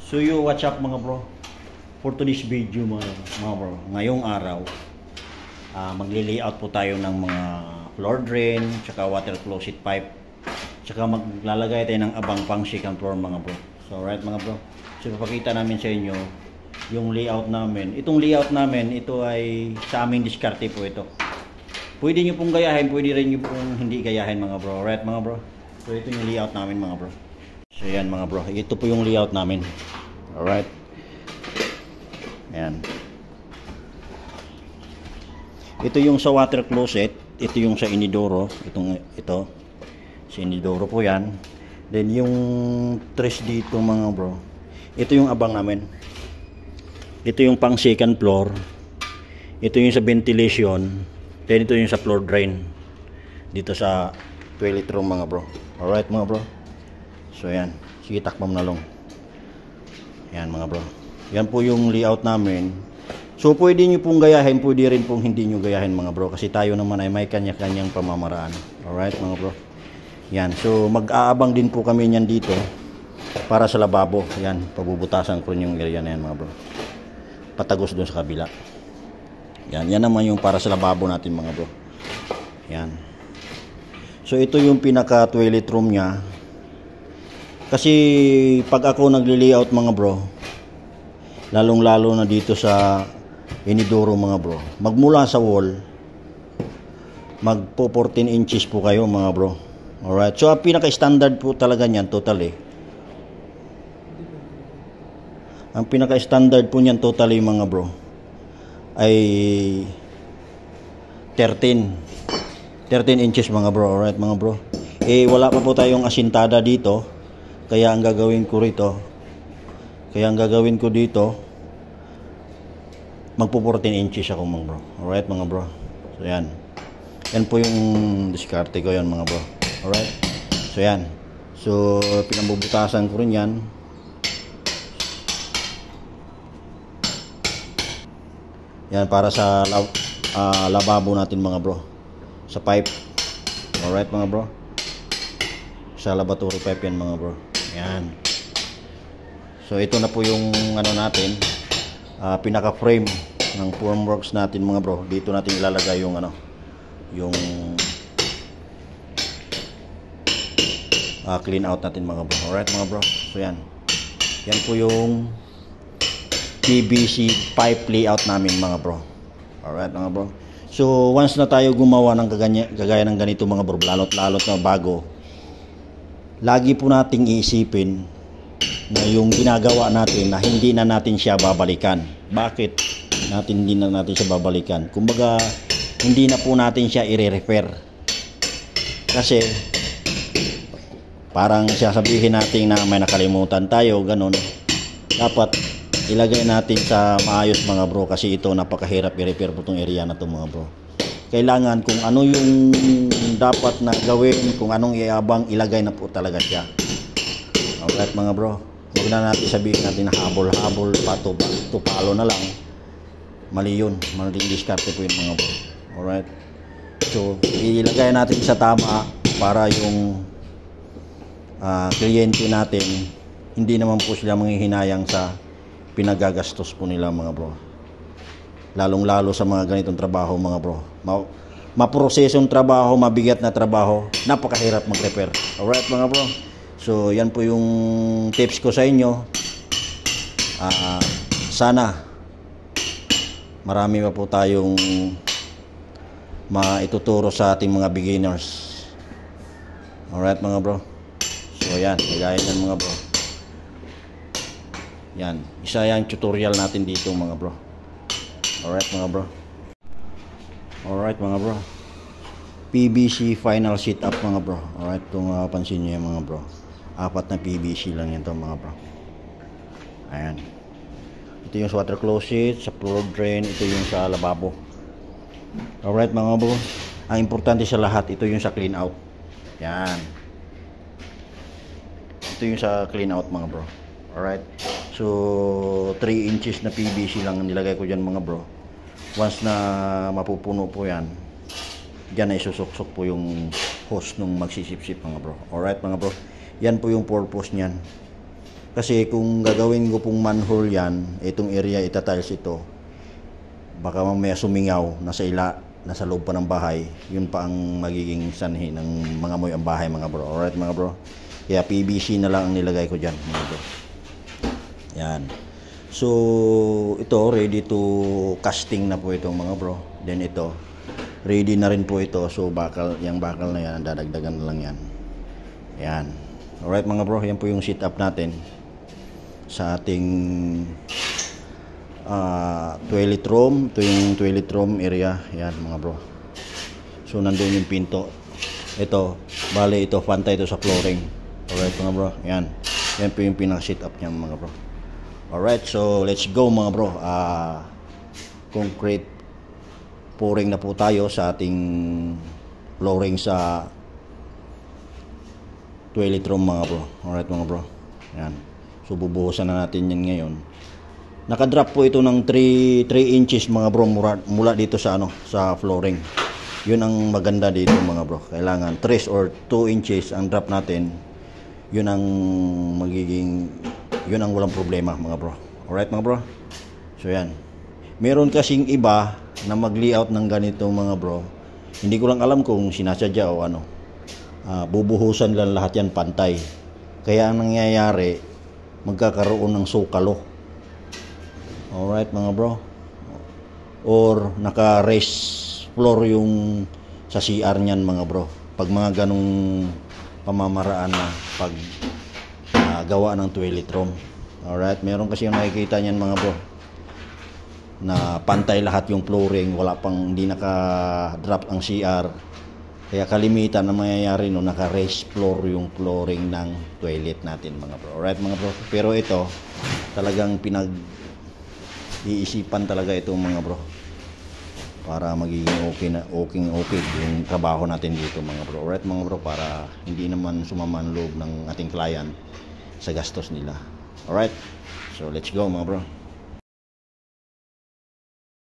So what's up mga bro? For today's video mga bro, ngayong araw magli-layout po tayo ng mga floor drain, tsaka water closet pipe, tsaka maglalagay tayo ng abang pang second floor mga bro. So right mga bro, so ipapakita namin sa inyo yung layout namin. Itong layout namin, ito ay sa aming diskarte po ito. Pwede nyo pong gayahin, pwede rin nyo pong hindi gayahin mga bro. Right mga bro? So ito yung layout namin mga bro. So yan mga bro, ito po yung layout namin. Alright. Ayan. Ito yung sa water closet, ito yung sa inidoro, ito sa inidoro po yan. Then yung tres dito mga bro, ito yung abang namin. Ito yung pang second floor. Ito yung sa ventilation. Then ito yung sa floor drain dito sa toilet room mga bro. Alright mga bro. So yan, sige takbam na long. Yan mga bro. Yan po yung layout namin. So pwede nyo pong gayahin, pwede rin pong hindi nyo gayahin mga bro. Kasi tayo naman ay may kanya-kanyang pamamaraan. Alright mga bro. Yan. So mag-aabang din po kami niyan dito para sa lababo. Yan. Pabubutasan ko yung area na yan mga bro. Patagos doon sa kabila. Yan. Yan naman yung para sa lababo natin mga bro. Yan. So ito yung pinaka toilet room nya. Kasi pag ako nagli-layout mga bro, lalong-lalo na dito sa inidoro mga bro, magmula sa wall, magpo 14 inches po kayo mga bro. Alright, so ang pinaka-standard po talaga niyan totally. Ang pinaka-standard po niyan totally mga bro ay 13 inches mga bro. Alright mga bro. Wala pa po tayong asintada dito. Kaya ang gagawin ko dito, magpo 14 inches ako mga bro. Alright mga bro. So yan. Yan po yung diskarte ko yan mga bro. Alright. So yan. So pinambubutasan ko rin yan. Yan para sa lababo natin mga bro. Sa pipe. Alright mga bro. Sa lavatory pipe yan mga bro. Yan. So ito na po yung ano natin, pinaka frame ng formworks natin mga bro. Dito natin ilalagay yung ano, yung clean out natin mga bro. Alright mga bro. So yan. Yan po yung PVC pipe layout namin mga bro. Alright mga bro. So once na tayo gumawa ng kagaya ng ganito mga bro, lalot na bago, lagi po nating iisipin na yung ginagawa natin na hindi na natin siya babalikan. Bakit hindi na natin siya babalikan? Kumbaga, hindi na po natin siya i-refer. Kasi parang sasabihin natin na may nakalimutan tayo, ganun. Dapat ilagay natin sa maayos mga bro, kasi ito napakahirap i-repair po itong area na to mga bro. Kailangan kung ano yung dapat na gawin, kung anong iabang, ilagay na po talaga siya. Alright mga bro. Huwag na natin sabihin natin na habol-habol, tupalo na lang. Mali yun. Maling diskarte po yun mga bro. Alright. So ilagay natin sa tama para yung kliyente natin hindi naman po sila manghihinayang sa pinagagastos po nila mga bro. Lalong-lalo sa mga ganitong trabaho mga bro. Maprosesong trabaho, mabigat na trabaho, napakahirap mag-repair. Alright mga bro. So yan po yung tips ko sa inyo. Sana marami pa po tayong maituturo sa ating mga beginners. Alright mga bro. So yan, kagaya yan mga bro. Yan, isa yung tutorial natin dito mga bro. Alright mga bro. Alright mga bro. PVC final setup mga bro. Alright, kung pansin nyo yung mga bro, 4 na PVC lang yan to mga bro. Ayan. Ito yung sa water closet, sa floor drain, ito yung sa lababo. Alright mga bro. Ang importante sa lahat, ito yung sa clean out. Yan. Ito yung sa clean out mga bro. Alright. So 3 inches na PVC lang nilagay ko dyan mga bro. Once na mapupuno po yan, dyan ay susuksok po yung hose nung magsisip-sip mga bro. Alright mga bro. Yan po yung purpose nyan. Kasi kung gagawin ko pong manhole yan, itong area itatiles ito, baka mamaya sumingaw, nasa loob pa ng bahay, yun pa ang magiging sanhi ng mga amoy ang bahay mga bro. Alright mga bro, kaya PVC na lang ang nilagay ko dyan mga bro. Yan. So ito ready to casting na po itong mga bro. Then ito ready na rin po ito. So yung bakal na yan, dadagdagan na lang yan. Yan. Alright mga bro, yan po yung setup natin sa ating toilet room. Ito yung toilet room area. Yan mga bro. So nandun yung pinto. Ito, bale ito, pantay ito sa flooring. Alright mga bro, yan. Yan po yung pinaka-setup niya mga bro. Alright, so let's go mga bro. Concrete pouring na po tayo sa ating flooring sa toilet room mga bro. Alright mga bro, yan. So bubuhusan na natin yan ngayon. Nakadrop po ito ng 3 inches mga bro mula dito sa sa flooring. Yun ang maganda dito mga bro. Kailangan 3 or 2 inches ang drop natin. Yun ang walang problema mga bro. Alright mga bro. So yan. Meron kasing iba na mag-layout ng ganito mga bro. Hindi ko lang alam kung sinasadya o ano. Bubuhusan lang lahat yan pantay. Kaya ang nangyayari, magkakaroon ng sukalo. Alright mga bro. Or naka-raised floor yung sa CR niyan mga bro. Pag mga ganong pamamaraan na pag gawa ng toilet room. Alright, meron kasi yung nakikita niyan mga bro na pantay lahat yung flooring, wala pang hindi naka-drop ang CR. Kaya kalimitan na mangyayari no, naka-raised floor yung flooring ng toilet natin mga bro. Alright mga bro. Pero ito, talagang iisipan talaga itong mga bro. Para magiging okay yung trabaho natin dito mga bro. Alright mga bro, para hindi naman sumama ang loob ng ating client sa gastos nila. Alright. So let's go mga bro.